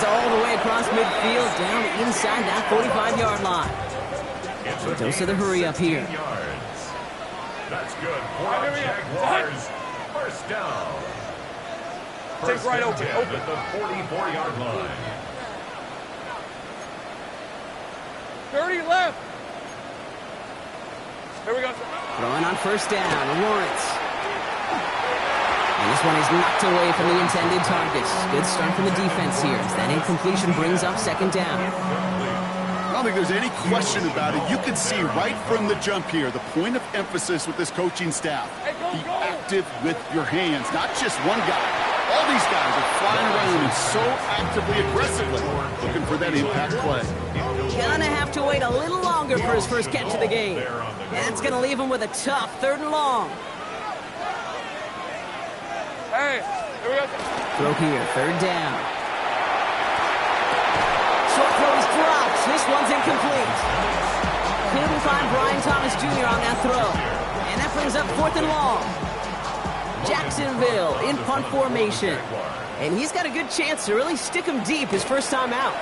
is all the way across midfield, down inside that 45-yard line. Dose of the hurry up here. That's good for the Jaguars. First down. Take right open. At the 44-yard line. 30 left. Here we go. Throwing on first down, Lawrence. And this one is knocked away from the intended target. Good start from the defense here as that incompletion brings up second down. I don't think there's any question about it. You can see right from the jump here the point of emphasis with this coaching staff. Be active with your hands, not just one guy. All these guys are flying around and so actively, aggressively looking for that impact play. Gonna have to wait a little longer for his first catch of the game. That's gonna leave him with a tough 3rd and long. Hey, here we go. Throw here, 3rd down. Short throw is dropped. This one's incomplete. Couldn't find Brian Thomas Jr. on that throw. And that brings up 4th and long. Jacksonville in punt formation. And he's got a good chance to really stick him deep his first time out.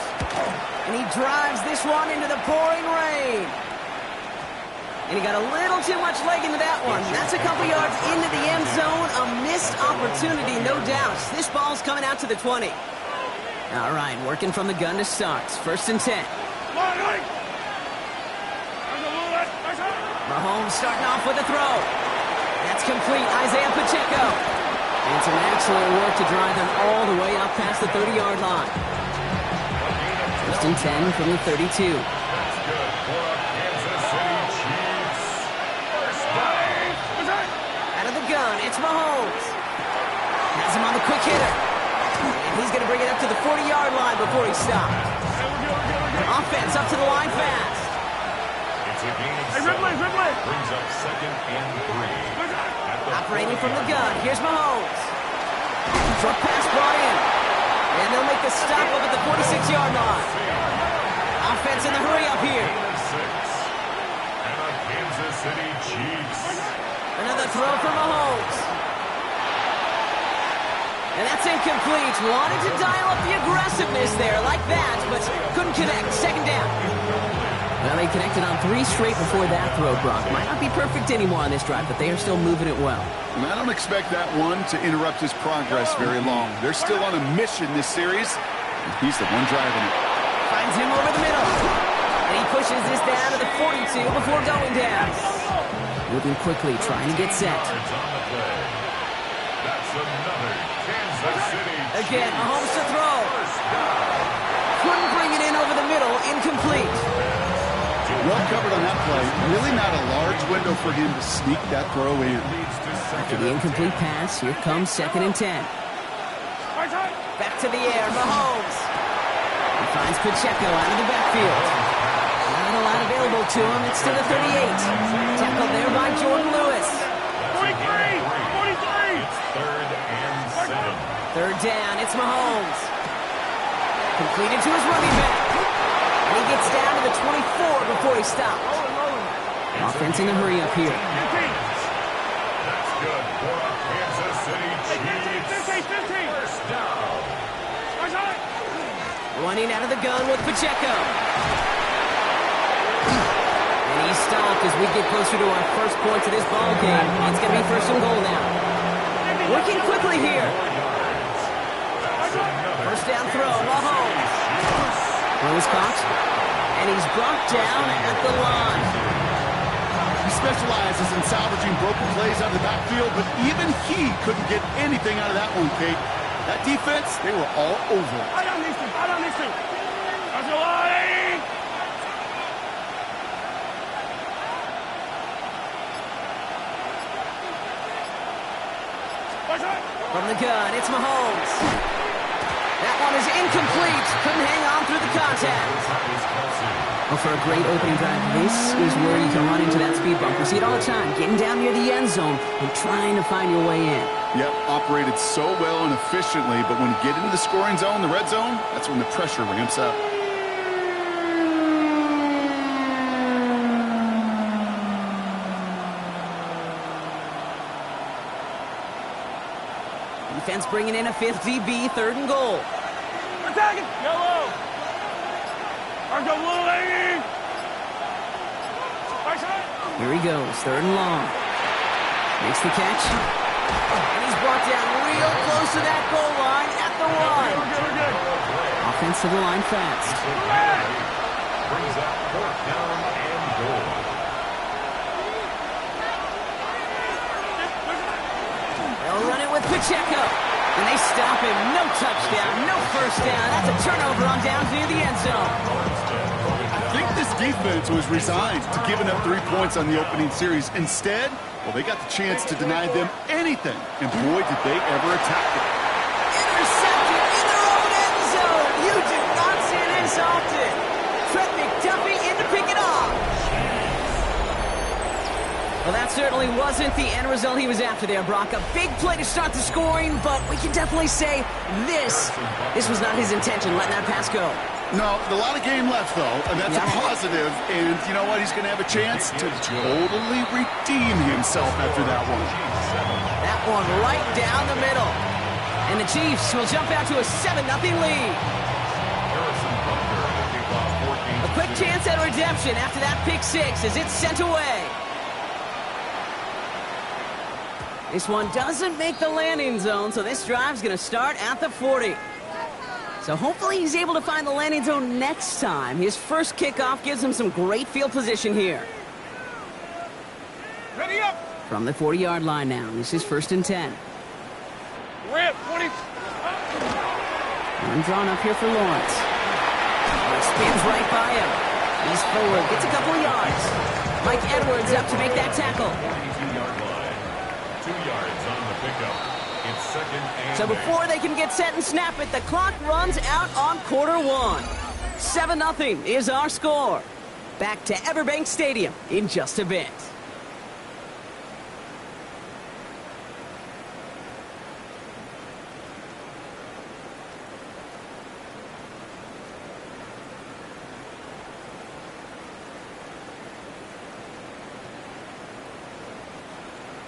And he drives this one into the pouring rain. And he got a little too much leg into that one. That's a couple yards into the end zone. A missed opportunity, no doubt. This ball's coming out to the 20. All right, working from the gun to start. 1st and 10. Mahomes starting off with a throw. That's complete. Isaiah Pacheco. And some excellent work to drive them all the way up past the 30-yard line. 1st and 10 from the 32. Out of the gun, it's Mahomes. Has him on the quick hitter. And he's going to bring it up to the 40-yard line before he stopped. Offense up to the line fast. It's a gain of 7. Brings up 2nd and 3. Operating from the gun, here's Mahomes. Short pass brought in. And they'll make the stop up at the 46-yard line. Offense in the hurry up here. And the Kansas City Chiefs. Another throw for Mahomes. And that's incomplete. Wanted to dial up the aggressiveness there like that, but couldn't connect. 2nd down. Well, they connected on 3 straight before that throw, Brock. Might not be perfect anymore on this drive, but they are still moving it well. And I don't expect that one to interrupt his progress very long. They're still on a mission this series, and he's the one driving it. Finds him over the middle. And he pushes this down to the 42 before going down. Moving quickly, trying to get set. Again, Mahomes to throw. Couldn't bring it in over the middle. Incomplete. Well covered on that play. Really not a large window for him to sneak that throw in. After the incomplete pass, here comes 2nd and 10. Back to the air, Mahomes. He finds Pacheco out of the backfield. Not a lot available to him. It's to the 38. Tackled there by Jordan Lewis. 43! 43! It's 3rd and 7. 3rd down, it's Mahomes. Completed to his running back. And he gets down to the 24 before he stopped. Offense in a hurry up here. That's good for a Kansas City Chiefs. 15! First down. Running out of the gun with Pacheco. And he's stopped as we get closer to our first points of this ball game. It's going to be 1st and goal now. Working quickly here. First down throw, Mahomes. Throw is caught. And he's brought down at the line. He specializes in salvaging broken plays out of the backfield, but even he couldn't get anything out of that one, Kate. That defense, they were all over it. I don't need to. That's a line! From the gun, it's Mahomes. That one is incomplete. Couldn't hang on through the contact. Well, for a great opening drive, this is where you can run into that speed bump. We see it all the time, getting down near the end zone and trying to find your way in. Yep, operated so well and efficiently, but when you get into the scoring zone, the red zone, that's when the pressure ramps up. Defense bringing in a 5th DB, 3rd and goal. attacking. Yellow. Arms go blue, lane. Here he goes, 3rd and long. Makes the catch. And he's brought down real close to that goal line at the 1. Offensive line fast. Brings up 4th down and goal. They'll run it with Pacheco. And they stop him. No touchdown, no first down. That's a turnover on downs near the end zone. I think this defense was resigned to giving up 3 points on the opening series. Instead, well, they got the chance to deny them anything. And boy, did they ever attack it. Intercepted in their own end zone. You do not see this often. Trent McDuffie in to pick it off. Well, that certainly wasn't the end result he was after there, Brock. A big play to start the scoring, but we can definitely say this was not his intention, letting that pass go. No, a lot of game left, though, and that's a positive. And you know what? He's going to have a chance to totally redeem himself after that one. That one right down the middle. And the Chiefs will jump out to a 7-0 lead. A quick chance at redemption after that pick 6 as it's sent away. This one doesn't make the landing zone, so this drive's going to start at the 40. So hopefully he's able to find the landing zone next time. His first kickoff gives him some great field position here. Ready up. From the 40-yard line now, this is 1st and 10. Rip, 20. One drawn up here for Lawrence. He spins right by him. He's forward, gets a couple of yards. Mike Edwards up to make that tackle. 2 yards on the pickup. It's 2nd and So before they can get set and snap it, the clock runs out on quarter 1. 7-0 is our score. Back to Everbank Stadium in just a bit.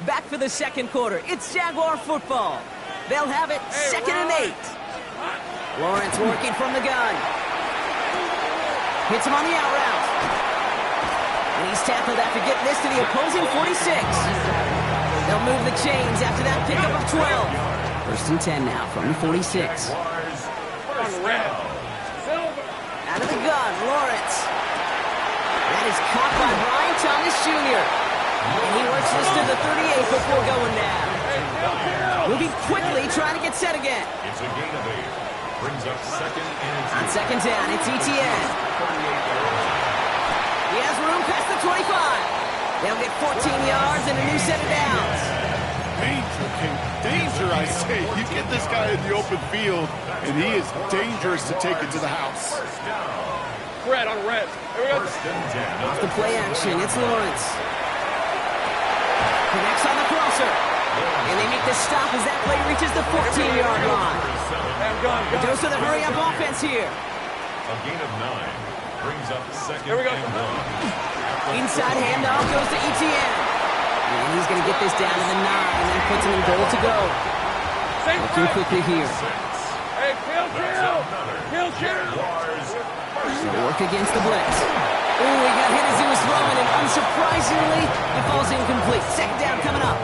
Back for the second quarter. It's Jaguar football. They'll have it 2nd and 8. Lawrence working from the gun. Hits him on the out route. And he's tackled after getting this to the opposing 46. They'll move the chains after that pickup of 12. 1st and 10 now from the 46. Out of the gun, Lawrence. That is caught by Brian Thomas Jr. And he works this to the 38 before going down. Moving quickly, trying to get set again. It's a gain of 8. Brings up 2nd and 2. On 2nd down, it's ETN. He has room past the 25. They'll get 14 yards and a new set of downs. Danger, King. Danger, I say. You get this guy in the open field, and he is dangerous to take it to the house. Red on red. Here we go. 1st and 10. Off the play action, it's Lawrence. Connects on the crosser. And they make the stop as that play reaches the 14-yard line. A dose of the hurry-up offense here. A gain of 9. Brings up 2nd Here we go. and 1. Inside handoff goes to ETN. And he's going to get this down to the 9, and then puts him in goal to go. Looking quickly here. Hey, kill. So work against the blitz. Ooh, he got hit as he was throwing, and unsurprisingly, it falls incomplete. 2nd down coming up.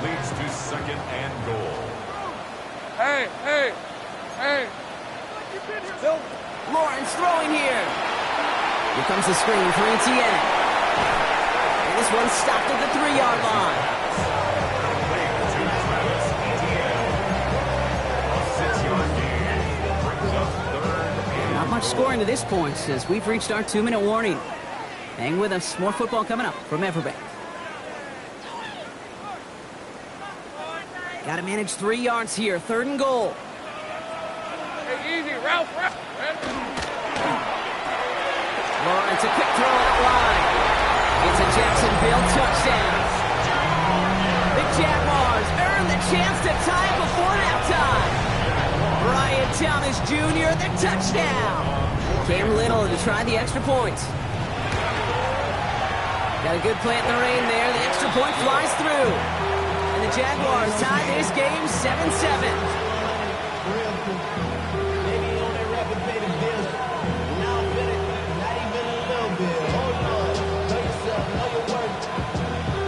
Leads to 2nd and goal. Hey. Lawrence throwing here. Here comes the screen for ETN. And this one stopped at the 3-yard line. Not much scoring to this point as we've reached our 2-minute warning. Hang with us. More football coming up from Everbank. Got to manage 3 yards here. 3rd and goal. Hey, easy, Ralph. Lawrence, a quick throw out line. It's a Jacksonville touchdown. The Jaguars earn the chance to tie it before halftime. Brian Thomas Jr., the touchdown. Cam Little to try the extra point. Got a good play at the rain there. The extra point flies through. And the Jaguars tie this game 7-7. real quick. Maybe on that rapid pay the bills. Now I'm feeling not even a little bit. Oh Lord, know yourself, know your worth.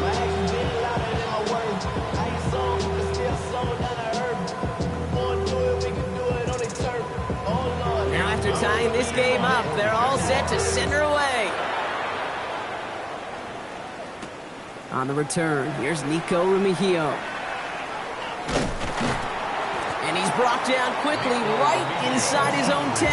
My actions been louder than my words. I ain't sold, but still sold down the earth. Wanna do it, we can do it on the turf. Oh Lord. Now after tying this game up, they're all set to send her away. On the return, here's Nico Rumihio. And he's brought down quickly right inside his own 10.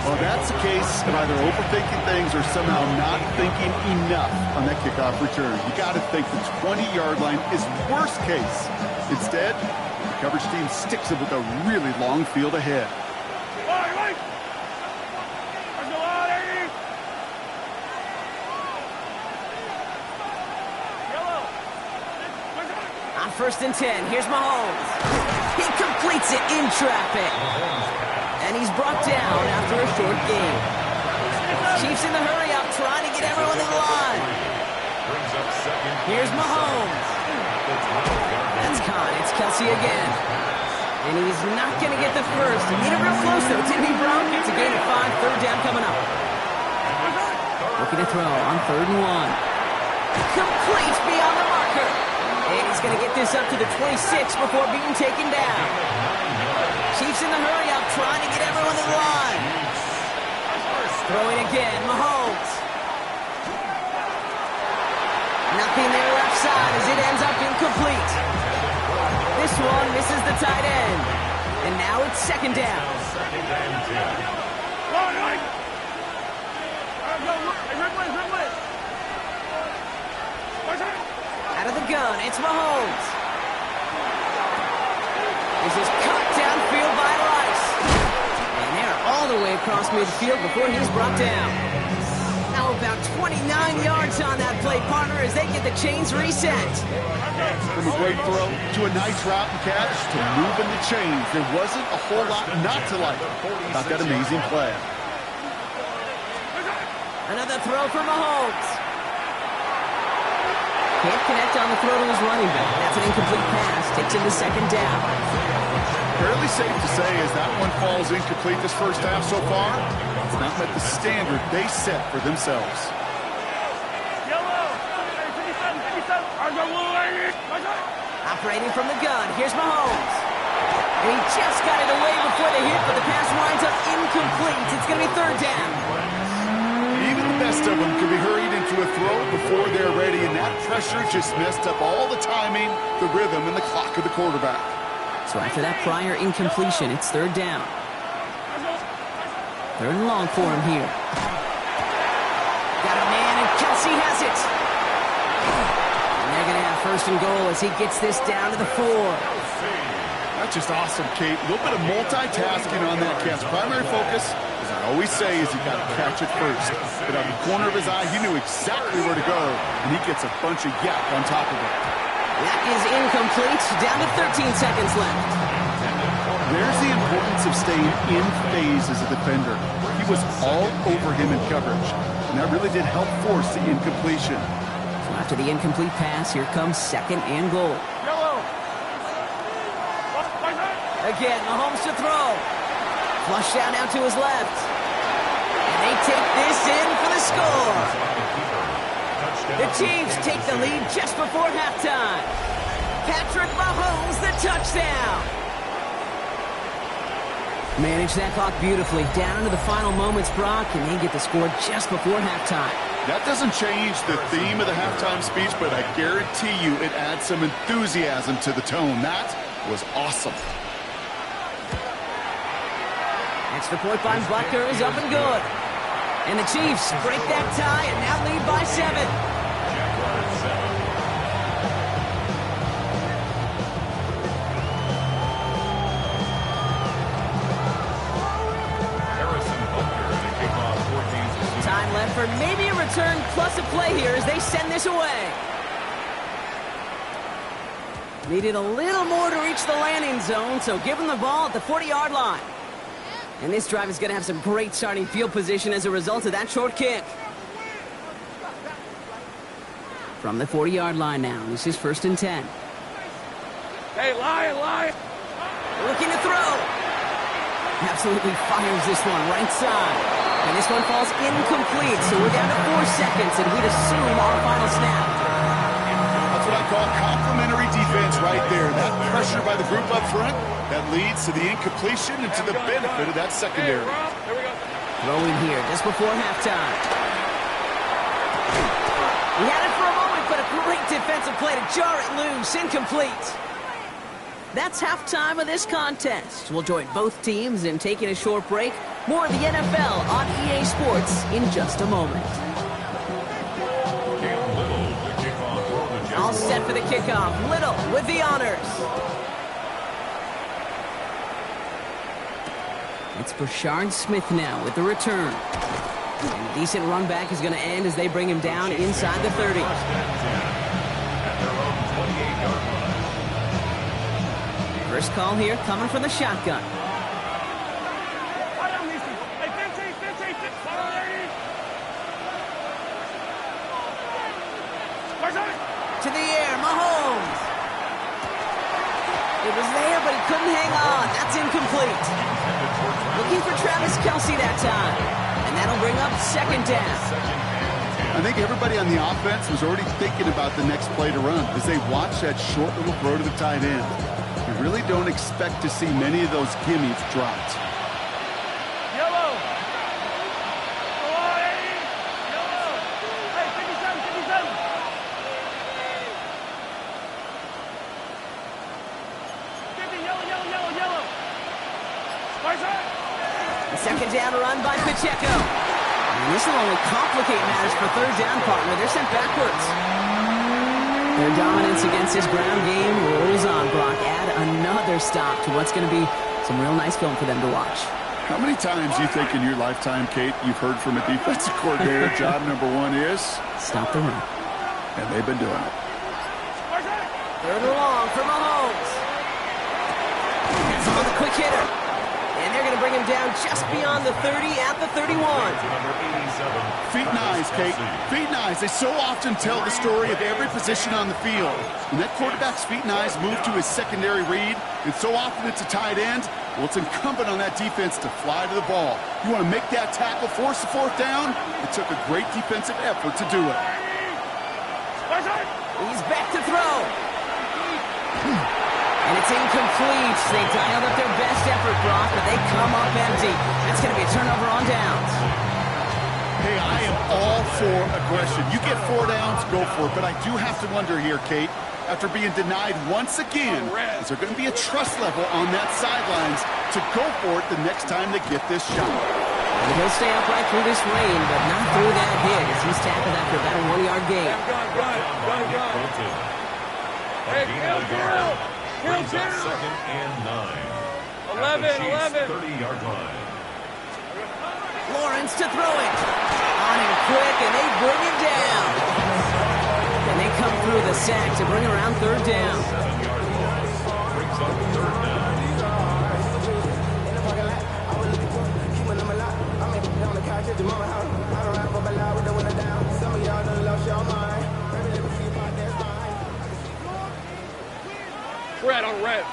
Well, that's the case of either overthinking things or somehow not thinking enough on that kickoff return. You got to think the 20-yard line is worst case. Instead, the coverage team sticks it with a really long field ahead. On 1st and 10, here's Mahomes. He completes it in traffic. And he's brought down after a short gain. Chiefs in the hurry up, trying to get everyone in line. Here's Mahomes. That's Khan. It's Kelsey again. And he's not going to get the first. He hit it real close, though. Didn't he, Brown? It's a gain of 5. Third down coming up. Looking to throw on 3rd and 1. Complete beyond the marker. And he's going to get this up to the 26 before being taken down. Chiefs in the hurry up, trying to get everyone in line. Throwing again, Mahomes. Nothing there left side as it ends up incomplete. This one misses the tight end. And now it's 2nd down. Out of the gun, it's Mahomes. This is cut downfield by Rice. And they're all the way across midfield before he's brought down. Now about 29 yards on that play, partner, as they get the chains reset. From a great throw to a nice route and catch to moving the chains, there wasn't a whole lot not to like about that amazing play. Another throw for Mahomes. Can't connect on the throw to his running back. That's an incomplete pass. Takes him to 2nd down. Fairly safe to say as that one falls incomplete this first half so far, it's not met the standard they set for themselves. Operating from the gun, here's Mahomes. And he just got it away before the hit, but the pass winds up incomplete. It's going to be 3rd down. Even the best of them can be hurried into a throw before they're ready, and that pressure just messed up all the timing, the rhythm, and the clock of the quarterback. So after that prior incompletion, it's 3rd down. 3rd and long for him here. Got a man, and Kelsey has it. And they're going to have 1st and goal as he gets this down to the 4. That's just awesome, Kate. A little bit of multitasking on that catch. Primary focus, as I always say, is you got to catch it first. But out of the corner of his eye, he knew exactly where to go, and he gets a bunch of yak on top of it. That is incomplete. Down to 13 seconds left. There's the importance of staying in phase as a defender. He was all over him in coverage, and that really did help force the incompletion. So after the incomplete pass, here comes 2nd and goal. Again, Mahomes to throw. Flush down out to his left. And they take this in for the score. The Chiefs take the lead just before halftime. Patrick Mahomes, the touchdown. Manage that clock beautifully down to the final moments, Brock, and they get the score just before halftime. That doesn't change the theme of the halftime speech, but I guarantee you it adds some enthusiasm to the tone. That was awesome. Extra point by Butker is up and good. And the Chiefs break that tie and now lead by 7. Time left for maybe a return plus a play here as they send this away. Needed a little more to reach the landing zone, so give them the ball at the 40-yard line. And this drive is going to have some great starting field position as a result of that short kick. From the 40-yard line now, this is 1st and 10. Hey, lie. Looking looking to throw. Absolutely fires this one right side. And this one falls incomplete, so we're down to 4 seconds, and we'd assume our final snap. That's what I call complimentary defense right there. That pressure by the group up front, that leads to the incompletion and to the benefit of that secondary. Throw in here just before halftime. He had it for a moment, but a great defensive play to jar it loose. Incomplete. That's halftime of this contest. We'll join both teams in taking a short break. More of the NFL on EA Sports in just a moment. All set for the kickoff. Little with the honors. It's Brashard Smith now with the return. And a decent run back is going to end as they bring him down inside the 30. First call here coming from the shotgun. To the air, Mahomes. It was there, but he couldn't hang on. That's incomplete. Looking for Travis Kelce that time. And that'll bring up second down. I think everybody on the offense was already thinking about the next play to run as they watch that short little throw to the tight end. You really don't expect to see many of those gimmies dropped. Yellow. Yellow. Hey, 57. Yellow. The second down run by Pacheco. And this will only complicate matters for third down, partner. They're sent backwards. Their dominance against this ground game rolls on, Brock. Add another stop to what's going to be some real nice film for them to watch. How many times do you think in your lifetime, Kate, you've heard from a defensive coordinator, job number one is? Stop the run. And they've been doing it. Third and long for Mahomes. It's on the quick hitter. And they're going to bring him down just beyond the 30 at the 31. Feet and eyes, Kate. Feet and eyes. They so often tell the story of every position on the field. When that quarterback's feet and eyes move to his secondary read, and so often it's a tight end, well, it's incumbent on that defense to fly to the ball. You want to make that tackle, force the fourth down? It took a great defensive effort to do it. He's back to throw. And it's incomplete. They dialed up their best effort, Brock, but they come up empty. That's going to be a turnover on downs. Hey, I am all for aggression. You get 4 downs, go for it. But I do have to wonder here, Kate, after being denied once again, is there going to be a trust level on that sidelines to go for it the next time they get this shot? And he'll stay upright through this rain, but not through that hit as he's tackled after about a 1-yard gain. Hey, Kill. Brings up second and 9. 11. 30-yard line. Lawrence to throw it. On him quick, and they bring him down. And they come through the sack to bring around third down. 7-yard line. Brings up third down. Red on red.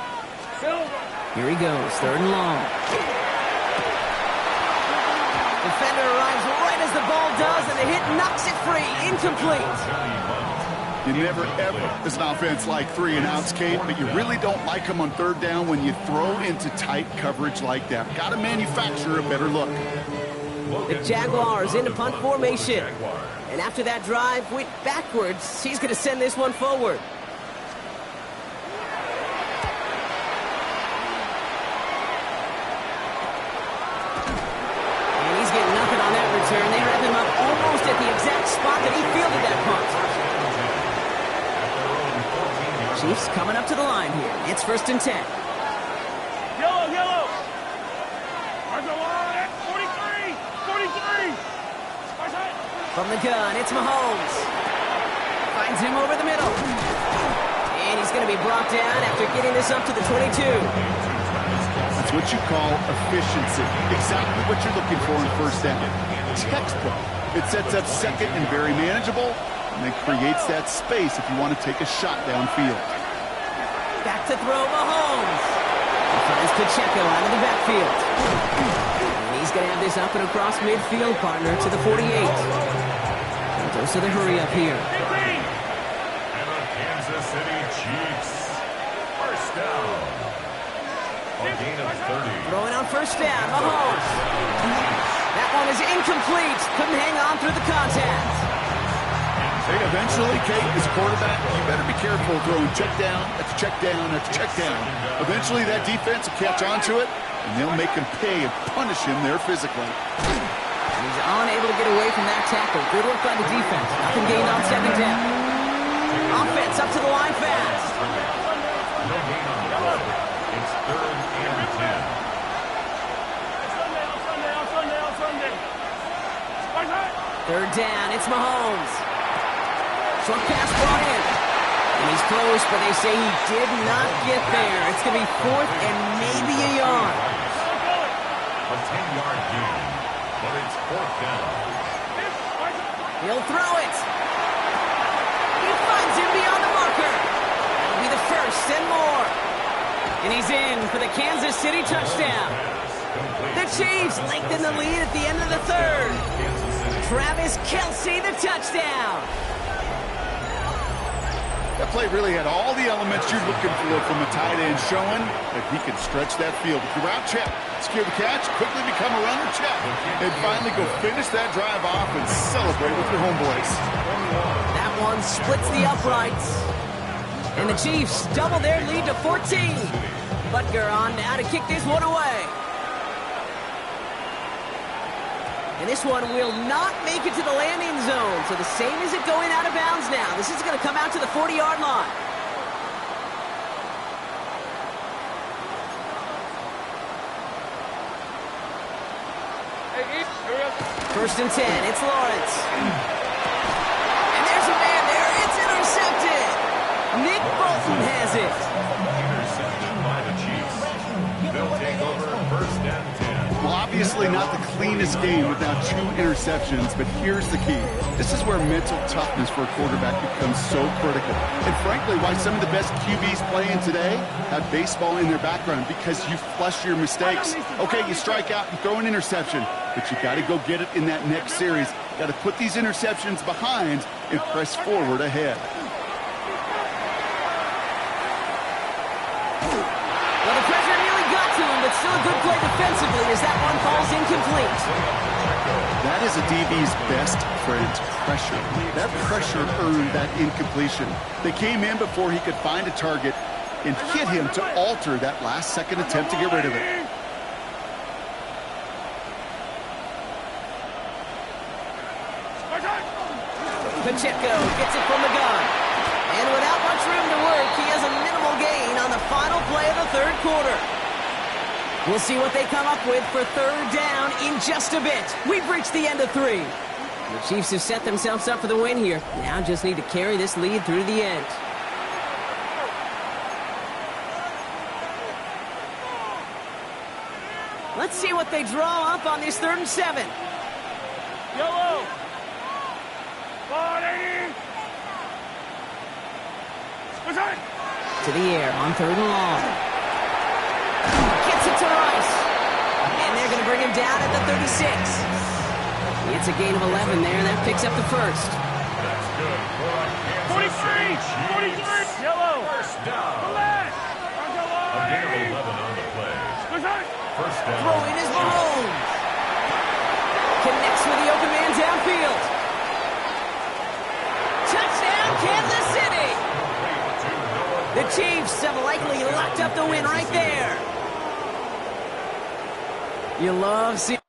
Here he goes, third and long. Defender arrives right as the ball does, and the hit knocks it free. Incomplete. You never, ever, as an offense, like 3 and outs, Kate, but you really don't like them on third down when you throw into tight coverage like that. Got to manufacture a better look. The Jaguars into punt formation. And after that drive went backwards, he's going to send this one forward. They wrap him up almost at the exact spot that he fielded that punt. Chiefs coming up to the line here. It's 1st and 10. Yellow. 43. From the gun, it's Mahomes. Finds him over the middle. And he's going to be brought down after getting this up to the 22. That's what you call efficiency. Exactly what you're looking for in first down. Textbook. It sets up second and very manageable, and then creates that space if you want to take a shot downfield. Back to throw Mahomes. He finds Pacheco out of the backfield. And he's going to have this up and across midfield, partner, to the 48. And those are the hurry up here. And the Kansas City Chiefs. First down. A gain of 30. Throwing on first down, Mahomes. That one is incomplete. Couldn't hang on through the contact. Hey, eventually, Kate, as a quarterback, you better be careful throwing check down after check down after check down. Eventually, that defense will catch on to it, and they'll make him pay and punish him there physically. He's unable to get away from that tackle. Good work by the defense. Nothing gained on second down. Offense up to the line fast. No gain on the play. It's 3rd and 10. Third down, it's Mahomes. Short pass brought in. And he's close, but they say he did not get there. It's going to be 4th and maybe a yard. A 10-yard gain, but it's 4th down. He'll throw it. He finds him beyond the marker. That'll be the first and more. And he's in for the Kansas City touchdown. The Chiefs lengthen the lead at the end of the 3rd. Travis Kelce, the touchdown. That play really had all the elements you're looking for from a tight end, showing that he could stretch that field. With the route check, secure the catch, quickly become a runner check, and finally go finish that drive off and celebrate with your homeboys. That one splits the uprights. And the Chiefs double their lead to 14. Butker on now to kick this one away. And this one will not make it to the landing zone. So the same as it going out of bounds now. This is going to come out to the 40-yard line. First and 10. It's Lawrence. And there's a man there. It's intercepted. Nick Bolton has it. Intercepted by the Chiefs. They'll take over 1st and 10. Well, obviously not the cleanest game without 2 interceptions, but here's the key. This is where mental toughness for a quarterback becomes so critical. And frankly, why some of the best QBs playing today have baseball in their background, because you flush your mistakes. Okay, you strike out and throw an interception, but you got to go get it in that next series. Got to put these interceptions behind and press forward ahead. Well, the pressure nearly got to him, but still a good play defensively as that one falls incomplete. That is a DB's best friend, pressure. That pressure earned that incompletion. They came in before he could find a target and hit him to alter that last-second attempt to get rid of it. Pacheco gets it from the gun. And without much room to work, he has a minimal gain on the final play of the 3rd quarter. We'll see what they come up with for 3rd down in just a bit. We've reached the end of 3. The Chiefs have set themselves up for the win here. Now just need to carry this lead through the end. Let's see what they draw up on this 3rd and 7. Yellow. 40. To the air on 3rd and long. Gets it to Rice. And they're going to bring him down at the 36. It's a gain of 11 there. That picks up the 1st. That's good for a Kansas City Chiefs. 43. Yellow. First down. A gain of 11 on the play. First down. Throwing is Mahomes. Connects with the open man downfield. Touchdown, Kansas City. The Chiefs have likely locked up the win right there. You love seeing